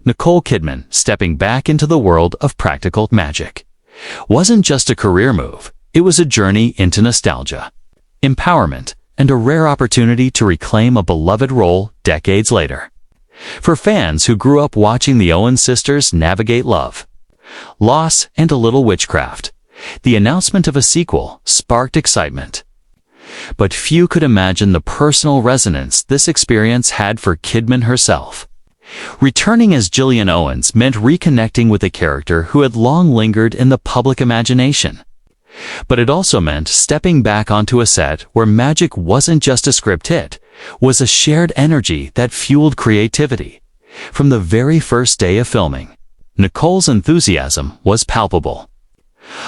Nicole Kidman stepping back into the world of practical magic wasn't just a career move, it was a journey into nostalgia, empowerment, and a rare opportunity to reclaim a beloved role decades later. For fans who grew up watching the Owens sisters navigate love, loss, and a little witchcraft, the announcement of a sequel sparked excitement. But few could imagine the personal resonance this experience had for Kidman herself. Returning as Gillian Owens meant reconnecting with a character who had long lingered in the public imagination. But it also meant stepping back onto a set where magic wasn't just a script hit, was a shared energy that fueled creativity. From the very first day of filming, Nicole's enthusiasm was palpable.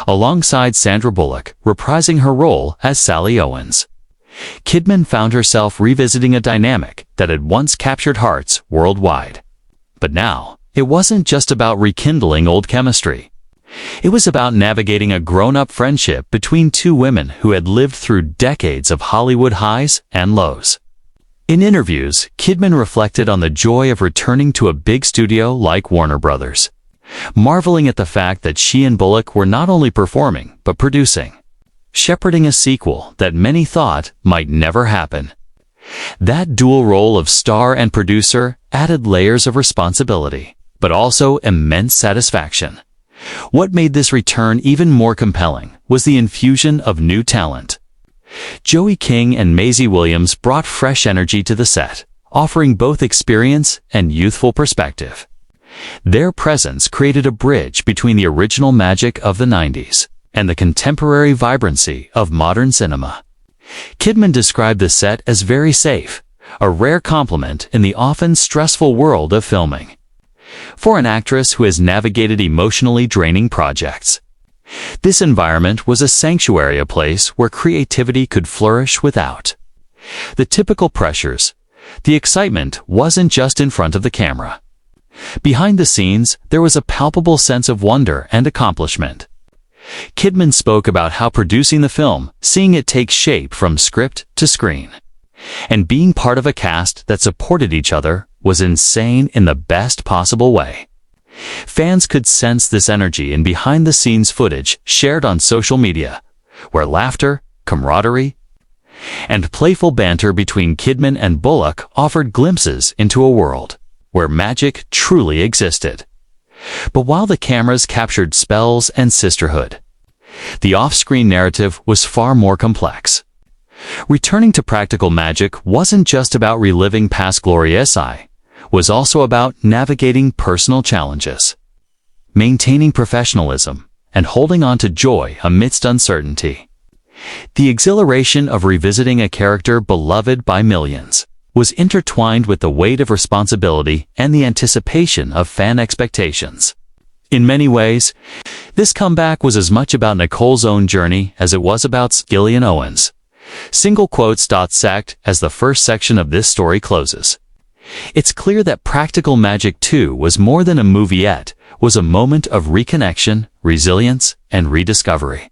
Alongside Sandra Bullock reprising her role as Sally Owens, Kidman found herself revisiting a dynamic that had once captured hearts worldwide. But now, it wasn't just about rekindling old chemistry. It was about navigating a grown-up friendship between two women who had lived through decades of Hollywood highs and lows. In interviews, Kidman reflected on the joy of returning to a big studio like Warner Brothers, marveling at the fact that she and Bullock were not only performing, but producing, shepherding a sequel that many thought might never happen. That dual role of star and producer added layers of responsibility, but also immense satisfaction. What made this return even more compelling was the infusion of new talent. Joey King and Maisie Williams brought fresh energy to the set, offering both experience and youthful perspective. Their presence created a bridge between the original magic of the 90s and the contemporary vibrancy of modern cinema. Kidman described the set as very safe, a rare compliment in the often stressful world of filming. For an actress who has navigated emotionally draining projects, this environment was a sanctuary, a place where creativity could flourish without the typical pressures. The excitement wasn't just in front of the camera. Behind the scenes, there was a palpable sense of wonder and accomplishment. Kidman spoke about how producing the film, seeing it take shape from script to screen, and being part of a cast that supported each other was insane in the best possible way. Fans could sense this energy in behind-the-scenes footage shared on social media, where laughter, camaraderie, and playful banter between Kidman and Bullock offered glimpses into a world where magic truly existed. But while the cameras captured spells and sisterhood, the off-screen narrative was far more complex. Returning to practical magic wasn't just about reliving past glorious was also about navigating personal challenges, maintaining professionalism, and holding on to joy amidst uncertainty. The exhilaration of revisiting a character beloved by millions was intertwined with the weight of responsibility and the anticipation of fan expectations. In many ways, this comeback was as much about Nicole's own journey as it was about Gillian Owens. Single quotes sect as the first section of this story closes. It's clear that Practical Magic 2 was more than a movie, was a moment of reconnection, resilience, and rediscovery.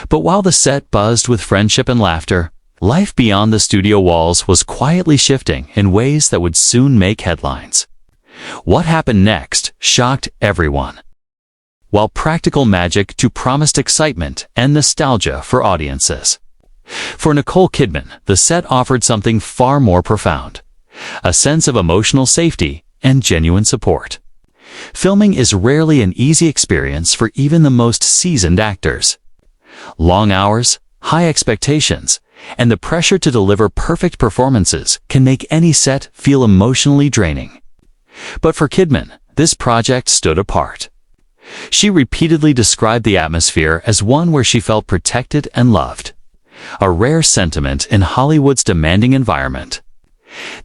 But while the set buzzed with friendship and laughter, life beyond the studio walls was quietly shifting in ways that would soon make headlines. What happened next shocked everyone. While Practical Magic 2 promised excitement and nostalgia for audiences, for Nicole Kidman, the set offered something far more profound: a sense of emotional safety and genuine support. Filming is rarely an easy experience for even the most seasoned actors. Long hours, high expectations, and the pressure to deliver perfect performances can make any set feel emotionally draining. But for Kidman, this project stood apart. She repeatedly described the atmosphere as one where she felt protected and loved, a rare sentiment in Hollywood's demanding environment.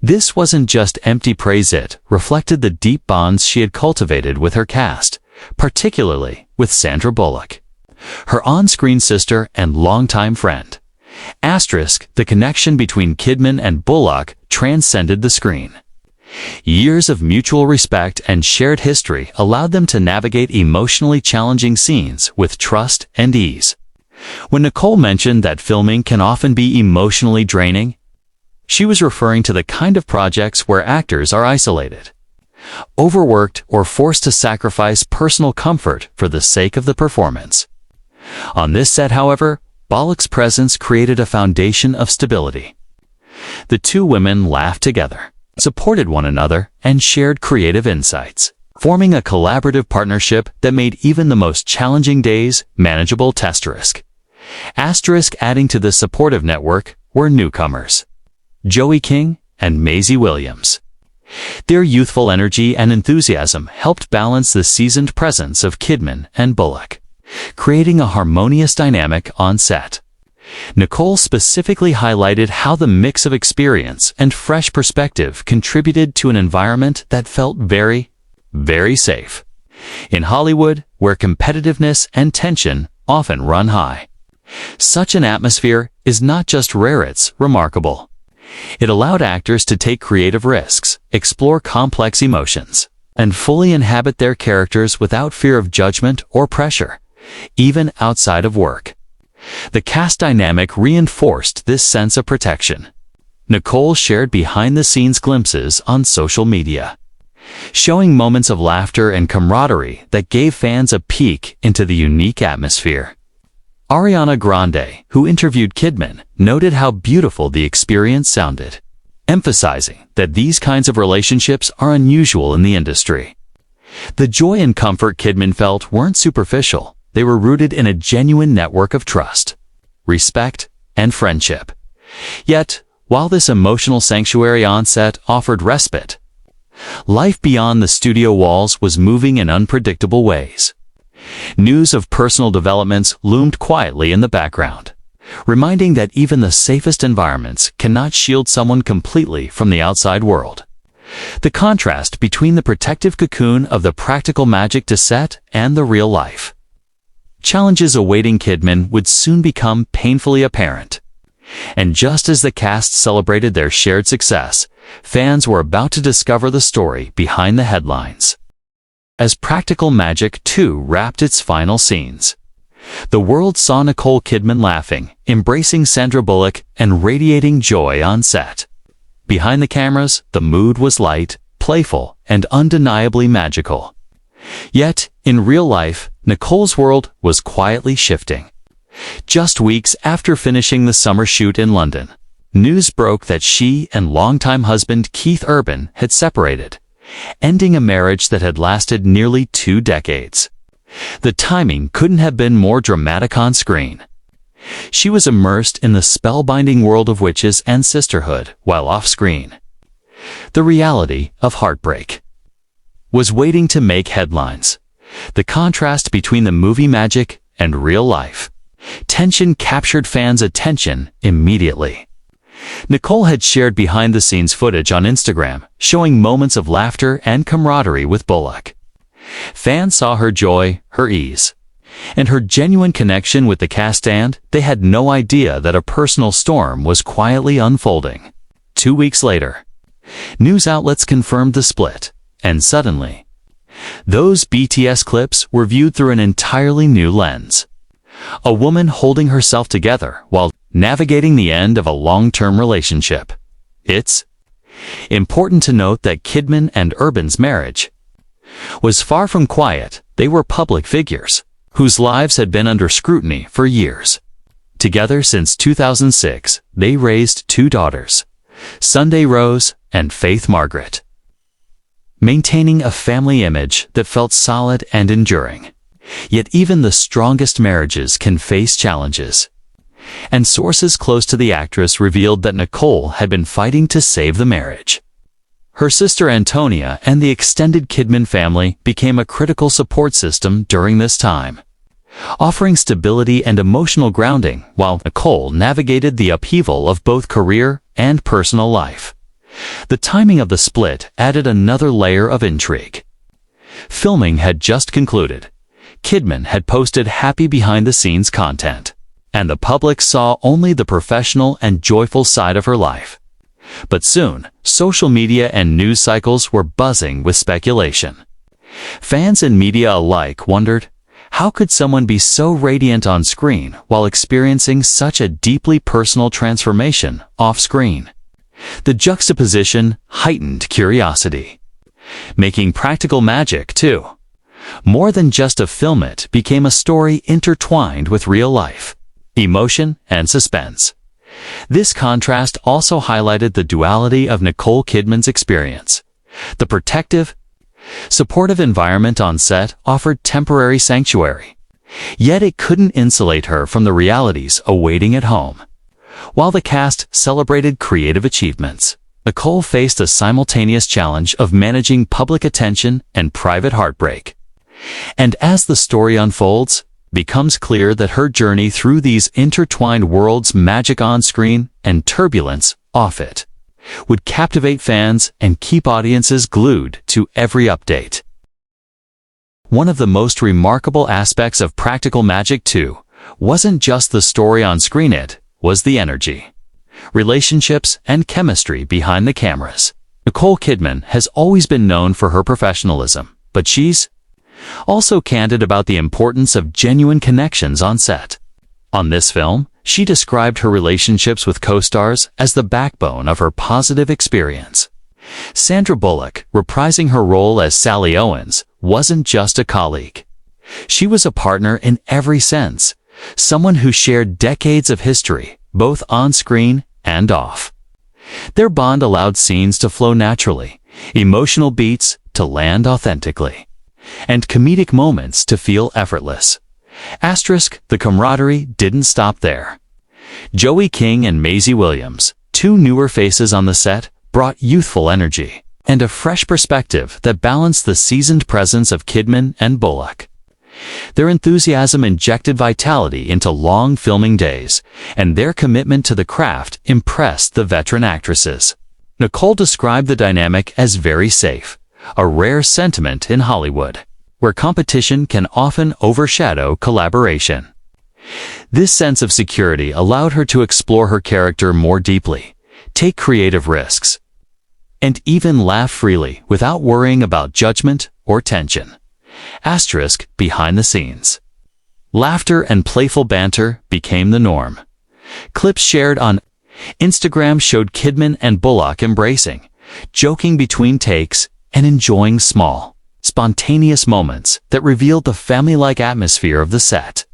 This wasn't just empty praise, it reflected the deep bonds she had cultivated with her cast, particularly with Sandra Bullock, her on-screen sister and longtime friend. The connection between Kidman and Bullock transcended the screen. Years of mutual respect and shared history allowed them to navigate emotionally challenging scenes with trust and ease. When Nicole mentioned that filming can often be emotionally draining, she was referring to the kind of projects where actors are isolated, overworked, or forced to sacrifice personal comfort for the sake of the performance. On this set, however, Bullock's presence created a foundation of stability. The two women laughed together, supported one another, and shared creative insights, forming a collaborative partnership that made even the most challenging days manageable. Adding to this supportive network were newcomers, Joey King and Maisie Williams. Their youthful energy and enthusiasm helped balance the seasoned presence of Kidman and Bullock, creating a harmonious dynamic on set. Nicole specifically highlighted how the mix of experience and fresh perspective contributed to an environment that felt very, very safe. In Hollywood, where competitiveness and tension often run high, such an atmosphere is not just rare, it's remarkable. It allowed actors to take creative risks, explore complex emotions, and fully inhabit their characters without fear of judgment or pressure, even outside of work. The cast dynamic reinforced this sense of protection. Nicole shared behind-the-scenes glimpses on social media, showing moments of laughter and camaraderie that gave fans a peek into the unique atmosphere. Ariana Grande, who interviewed Kidman, noted how beautiful the experience sounded, emphasizing that these kinds of relationships are unusual in the industry. The joy and comfort Kidman felt weren't superficial. They were rooted in a genuine network of trust, respect, and friendship. Yet, while this emotional sanctuary on set offered respite, life beyond the studio walls was moving in unpredictable ways. News of personal developments loomed quietly in the background, reminding that even the safest environments cannot shield someone completely from the outside world. The contrast between the protective cocoon of the practical magic to set and the real life challenges awaiting Kidman would soon become painfully apparent. And just as the cast celebrated their shared success, fans were about to discover the story behind the headlines. As Practical Magic 2 wrapped its final scenes, the world saw Nicole Kidman laughing, embracing Sandra Bullock, and radiating joy on set. Behind the cameras, the mood was light, playful, and undeniably magical. Yet, in real life, Nicole's world was quietly shifting. Just weeks after finishing the summer shoot in London, news broke that she and longtime husband Keith Urban had separated, ending a marriage that had lasted nearly 2 decades. The timing couldn't have been more dramatic on screen. She was immersed in the spellbinding world of witches and sisterhood, while off-screen, the reality of heartbreak was waiting to make headlines. The contrast between the movie magic and real life tension captured fans' attention immediately. Nicole had shared behind-the-scenes footage on Instagram, showing moments of laughter and camaraderie with Bullock. Fans saw her joy, her ease, and her genuine connection with the cast, and they had no idea that a personal storm was quietly unfolding. 2 weeks later, news outlets confirmed the split, and suddenly, those BTS clips were viewed through an entirely new lens. A woman holding herself together while navigating the end of a long-term relationship. It's important to note that Kidman and Urban's marriage was far from quiet. They were public figures whose lives had been under scrutiny for years. Together since 2006, they raised 2 daughters, Sunday Rose and Faith Margaret, maintaining a family image that felt solid and enduring. Yet even the strongest marriages can face challenges, and sources close to the actress revealed that Nicole had been fighting to save the marriage. Her sister Antonia and the extended Kidman family became a critical support system during this time, offering stability and emotional grounding while Nicole navigated the upheaval of both career and personal life. The timing of the split added another layer of intrigue. Filming had just concluded. Kidman had posted happy behind-the-scenes content, and the public saw only the professional and joyful side of her life. But soon, social media and news cycles were buzzing with speculation. Fans and media alike wondered, how could someone be so radiant on screen while experiencing such a deeply personal transformation off-screen? The juxtaposition heightened curiosity. making practical magic, too. More than just a film, it became a story intertwined with real life, emotion, and suspense. This contrast also highlighted the duality of Nicole Kidman's experience. The protective, supportive environment on set offered temporary sanctuary, yet it couldn't insulate her from the realities awaiting at home. While the cast celebrated creative achievements, Nicole faced a simultaneous challenge of managing public attention and private heartbreak. And as the story unfolds, becomes clear that her journey through these intertwined worlds, magic on screen and turbulence off it, would captivate fans and keep audiences glued to every update. One of the most remarkable aspects of Practical Magic 2 wasn't just the story on screen, it was the energy, relationships, and chemistry behind the cameras. Nicole Kidman has always been known for her professionalism, but she's also candid about the importance of genuine connections on set. On this film, she described her relationships with co-stars as the backbone of her positive experience. Sandra Bullock, reprising her role as Sally Owens, wasn't just a colleague. She was a partner in every sense, someone who shared decades of history, both on screen and off. Their bond allowed scenes to flow naturally, emotional beats to land authentically, and comedic moments to feel effortless. The camaraderie didn't stop there. Joey King and Maisie Williams, two newer faces on the set, brought youthful energy and a fresh perspective that balanced the seasoned presence of Kidman and Bullock. Their enthusiasm injected vitality into long filming days, and their commitment to the craft impressed the veteran actresses. Nicole described the dynamic as very safe, a rare sentiment in Hollywood, where competition can often overshadow collaboration. This sense of security allowed her to explore her character more deeply, take creative risks, and even laugh freely without worrying about judgment or tension. Behind the scenes, laughter and playful banter became the norm. Clips shared on Instagram showed Kidman and Bullock embracing, joking between takes, and enjoying small, spontaneous moments that revealed the family-like atmosphere of the set.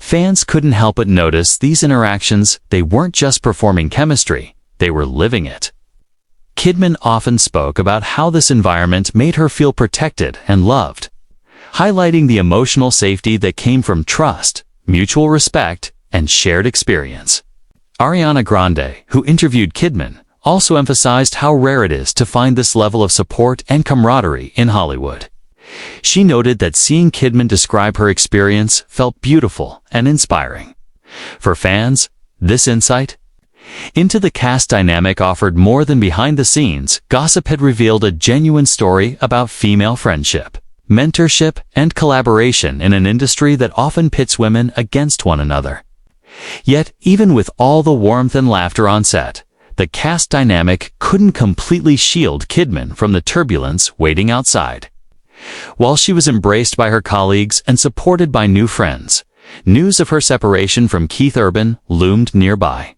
Fans couldn't help but notice these interactions. They weren't just performing chemistry, they were living it. Kidman often spoke about how this environment made her feel protected and loved, highlighting the emotional safety that came from trust, mutual respect, and shared experience. Ariana Grande, who interviewed Kidman, also emphasized how rare it is to find this level of support and camaraderie in Hollywood. She noted that seeing Kidman describe her experience felt beautiful and inspiring. For fans, this insight into the cast dynamic offered more than behind-the-scenes gossip. Had revealed a genuine story about female friendship, mentorship, and collaboration in an industry that often pits women against one another. Yet, even with all the warmth and laughter on set, the cast dynamic couldn't completely shield Kidman from the turbulence waiting outside. While she was embraced by her colleagues and supported by new friends, news of her separation from Keith Urban loomed nearby.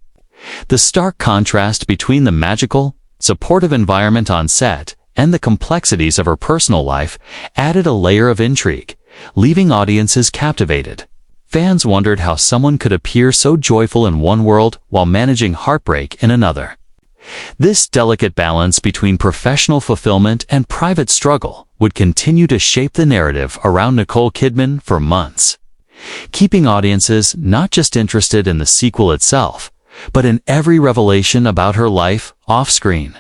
The stark contrast between the magical, supportive environment on set and the complexities of her personal life added a layer of intrigue, leaving audiences captivated. Fans wondered how someone could appear so joyful in one world while managing heartbreak in another. This delicate balance between professional fulfillment and private struggle would continue to shape the narrative around Nicole Kidman for months, keeping audiences not just interested in the sequel itself, but in every revelation about her life off-screen.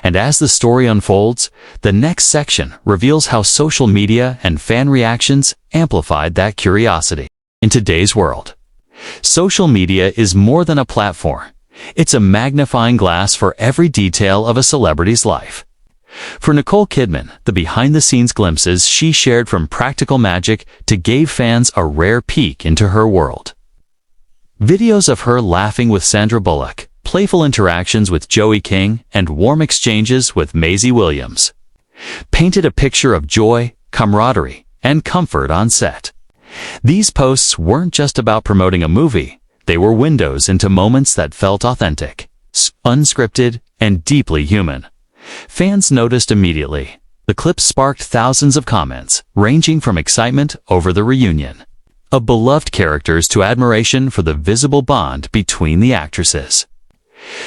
And as the story unfolds, the next section reveals how social media and fan reactions amplified that curiosity. In today's world, social media is more than a platform. It's a magnifying glass for every detail of a celebrity's life. For Nicole Kidman, the behind-the-scenes glimpses she shared from Practical Magic gave fans a rare peek into her world. Videos of her laughing with Sandra Bullock, playful interactions with Joey King, and warm exchanges with Maisie Williams painted a picture of joy, camaraderie, and comfort on set. These posts weren't just about promoting a movie, they were windows into moments that felt authentic, unscripted, and deeply human. Fans noticed immediately. The clip sparked thousands of comments, ranging from excitement over the reunion of beloved characters to admiration for the visible bond between the actresses.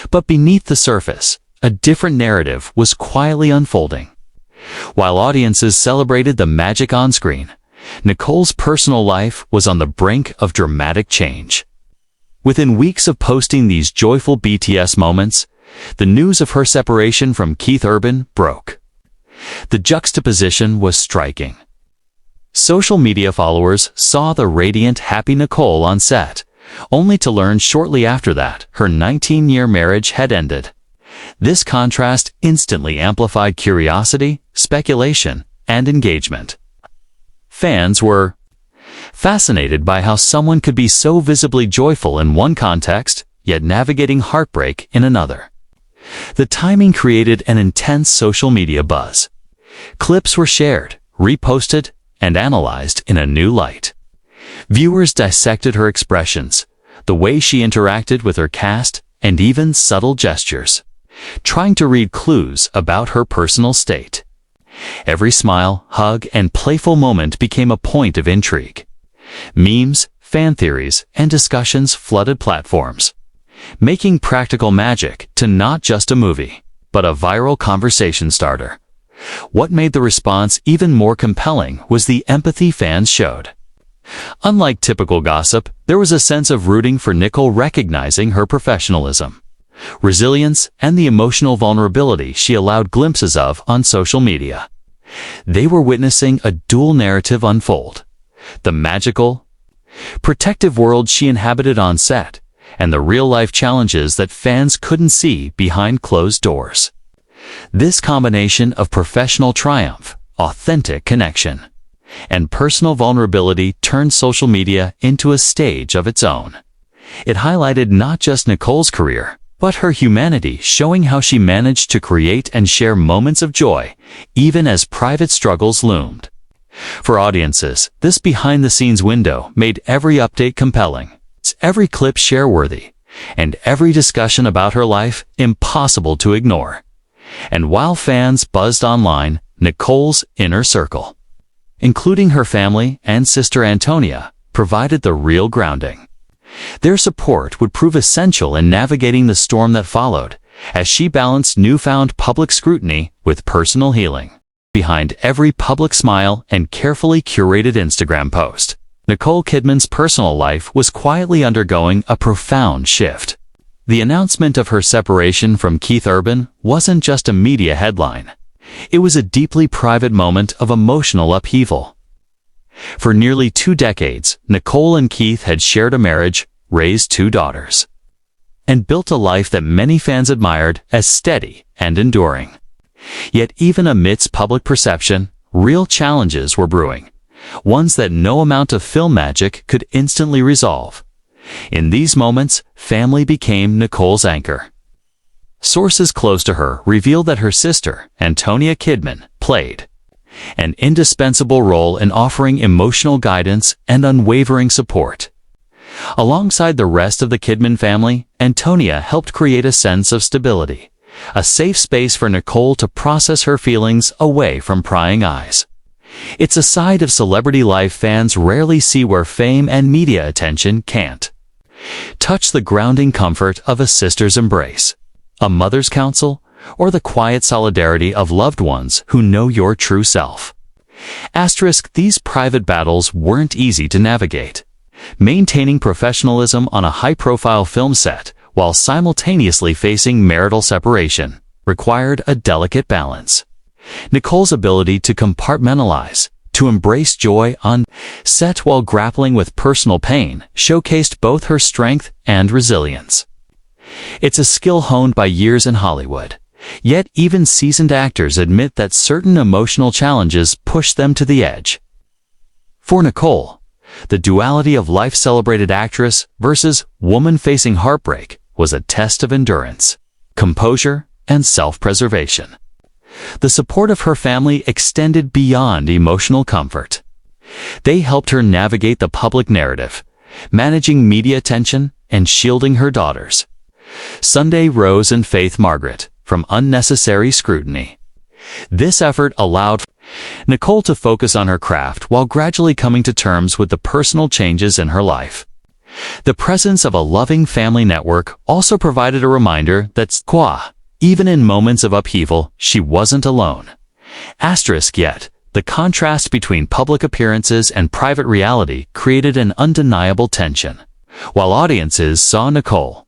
But beneath the surface, a different narrative was quietly unfolding. While audiences celebrated the magic on screen, Nicole's personal life was on the brink of dramatic change. Within weeks of posting these joyful BTS moments, the news of her separation from Keith Urban broke. The juxtaposition was striking. Social media followers saw the radiant, happy Nicole on set, only to learn shortly after that her 19-year marriage had ended. This contrast instantly amplified curiosity, speculation, and engagement. Fans were fascinated by how someone could be so visibly joyful in one context, yet navigating heartbreak in another. The timing created an intense social media buzz. Clips were shared, reposted, and analyzed in a new light. Viewers dissected her expressions, the way she interacted with her cast, and even subtle gestures, trying to read clues about her personal state. Every smile, hug, and playful moment became a point of intrigue. Memes, fan theories, and discussions flooded platforms, making Practical Magic to not just a movie, but a viral conversation starter. What made the response even more compelling was the empathy fans showed. Unlike typical gossip, there was a sense of rooting for Nicole, recognizing her professionalism, resilience, and the emotional vulnerability she allowed glimpses of on social media. They were witnessing a dual narrative unfold: the magical, protective world she inhabited on set, and the real-life challenges that fans couldn't see behind closed doors. This combination of professional triumph, authentic connection, and personal vulnerability turned social media into a stage of its own. It highlighted not just Nicole's career, but her humanity, showing how she managed to create and share moments of joy, even as private struggles loomed. For audiences, this behind-the-scenes window made every update compelling, every clip share-worthy, and every discussion about her life impossible to ignore. And while fans buzzed online, Nicole's inner circle, including her family and sister Antonia, provided the real grounding. Their support would prove essential in navigating the storm that followed, as she balanced newfound public scrutiny with personal healing. Behind every public smile and carefully curated Instagram post, Nicole Kidman's personal life was quietly undergoing a profound shift. The announcement of her separation from Keith Urban wasn't just a media headline. It was a deeply private moment of emotional upheaval. For nearly 2 decades, Nicole and Keith had shared a marriage, raised 2 daughters, and built a life that many fans admired as steady and enduring. Yet even amidst public perception, real challenges were brewing, ones that no amount of film magic could instantly resolve. In these moments, family became Nicole's anchor. Sources close to her revealed that her sister, Antonia Kidman, played an indispensable role in offering emotional guidance and unwavering support. Alongside the rest of the Kidman family, Antonia helped create a sense of stability, a safe space for Nicole to process her feelings away from prying eyes. It's a side of celebrity life fans rarely see, where fame and media attention can't touch the grounding comfort of a sister's embrace, a mother's counsel, or the quiet solidarity of loved ones who know your true self. These private battles weren't easy to navigate. Maintaining professionalism on a high-profile film set while simultaneously facing marital separation required a delicate balance. Nicole's ability to compartmentalize, to embrace joy on set while grappling with personal pain, showcased both her strength and resilience. It's a skill honed by years in Hollywood, yet even seasoned actors admit that certain emotional challenges push them to the edge. For Nicole, the duality of life-celebrated actress versus woman facing heartbreak was a test of endurance, composure, and self-preservation. The support of her family extended beyond emotional comfort. They helped her navigate the public narrative, managing media attention and shielding her daughters, Sunday Rose and Faith Margaret, from unnecessary scrutiny. This effort allowed Nicole to focus on her craft while gradually coming to terms with the personal changes in her life. The presence of a loving family network also provided a reminder that, even in moments of upheaval, she wasn't alone. Yet, the contrast between public appearances and private reality created an undeniable tension. While audiences saw Nicole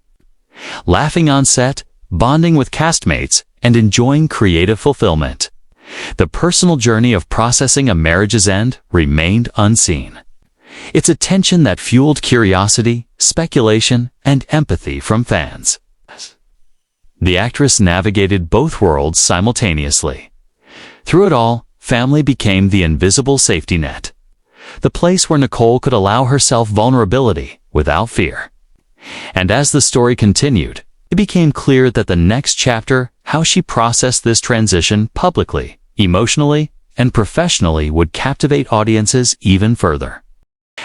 laughing on set, bonding with castmates, and enjoying creative fulfillment, the personal journey of processing a marriage's end remained unseen. It's a tension that fueled curiosity, speculation, and empathy from fans. The actress navigated both worlds simultaneously. Through it all, family became the invisible safety net, the place where Nicole could allow herself vulnerability without fear. And as the story continued, it became clear that the next chapter, how she processed this transition publicly, emotionally, and professionally, would captivate audiences even further.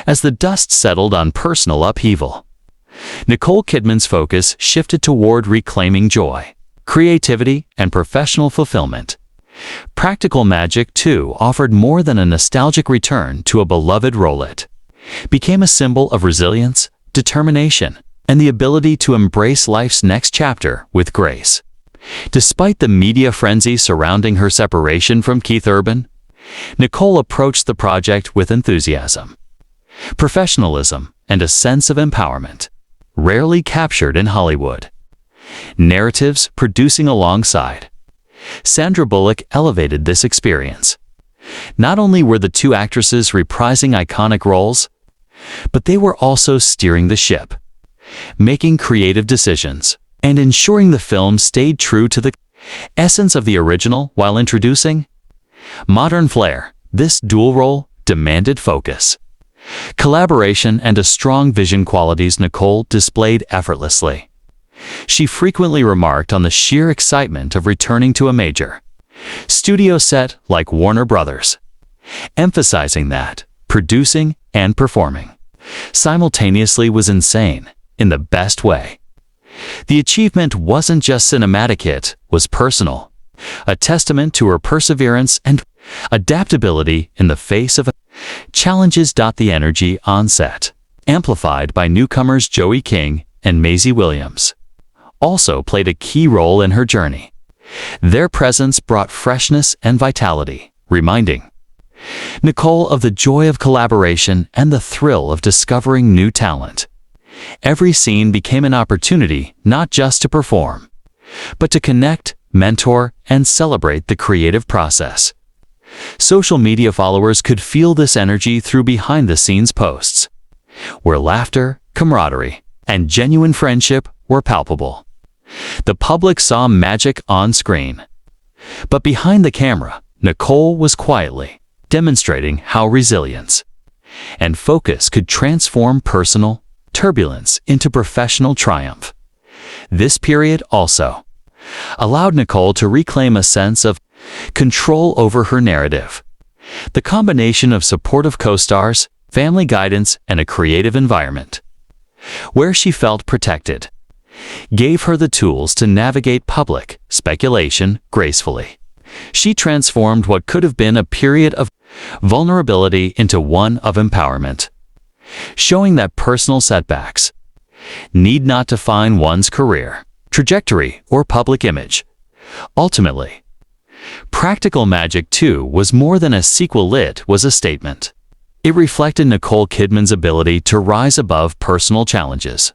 As the dust settled on personal upheaval, Nicole Kidman's focus shifted toward reclaiming joy, creativity, and professional fulfillment. Practical Magic 2 offered more than a nostalgic return to a beloved role. It became a symbol of resilience, determination, and the ability to embrace life's next chapter with grace. Despite the media frenzy surrounding her separation from Keith Urban, Nicole approached the project with enthusiasm, professionalism, and a sense of empowerment, rarely captured in Hollywood. Narratives producing alongside Sandra Bullock elevated this experience. Not only were the two actresses reprising iconic roles, but they were also steering the ship, making creative decisions, and ensuring the film stayed true to the essence of the original while introducing modern flair. This dual role demanded focus, collaboration, and a strong vision, qualities Nicole displayed effortlessly. She frequently remarked on the sheer excitement of returning to a major studio set like Warner Brothers, emphasizing that producing and performing simultaneously was insane in the best way. The achievement wasn't just cinematic, it was personal, a testament to her perseverance and adaptability in the face of challenges. The energy on set, amplified by newcomers Joey King and Maisie Williams, also played a key role in her journey. Their presence brought freshness and vitality, reminding Nicole of the joy of collaboration and the thrill of discovering new talent. Every scene became an opportunity not just to perform, but to connect, mentor, and celebrate the creative process. Social media followers could feel this energy through behind-the-scenes posts, where laughter, camaraderie, and genuine friendship were palpable. The public saw magic on screen, but behind the camera, Nicole was quietly demonstrating how resilience and focus could transform personal turbulence into professional triumph. This period also allowed Nicole to reclaim a sense of control over her narrative. The combination of supportive co-stars, family guidance, and a creative environment where she felt protected gave her the tools to navigate public speculation gracefully. She transformed what could have been a period of vulnerability into one of empowerment, showing that personal setbacks need not define one's career, trajectory, or public image. Ultimately, Practical Magic 2 was more than a sequel, it was a statement. It reflected Nicole Kidman's ability to rise above personal challenges,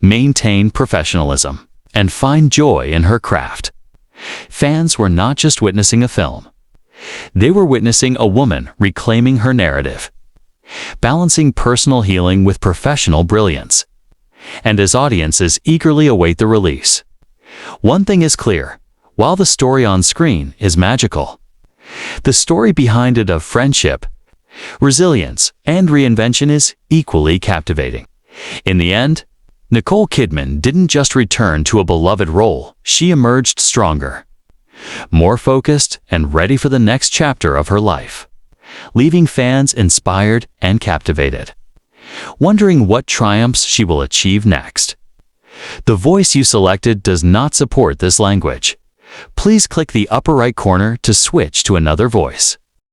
maintain professionalism, and find joy in her craft. Fans were not just witnessing a film. They were witnessing a woman reclaiming her narrative, balancing personal healing with professional brilliance. And as audiences eagerly await the release, one thing is clear: while the story on screen is magical, the story behind it of friendship, resilience, and reinvention is equally captivating. In the end, Nicole Kidman didn't just return to a beloved role, she emerged stronger, more focused, and ready for the next chapter of her life, leaving fans inspired and captivated, wondering what triumphs she will achieve next. The voice you selected does not support this language. Please click the upper right corner to switch to another voice.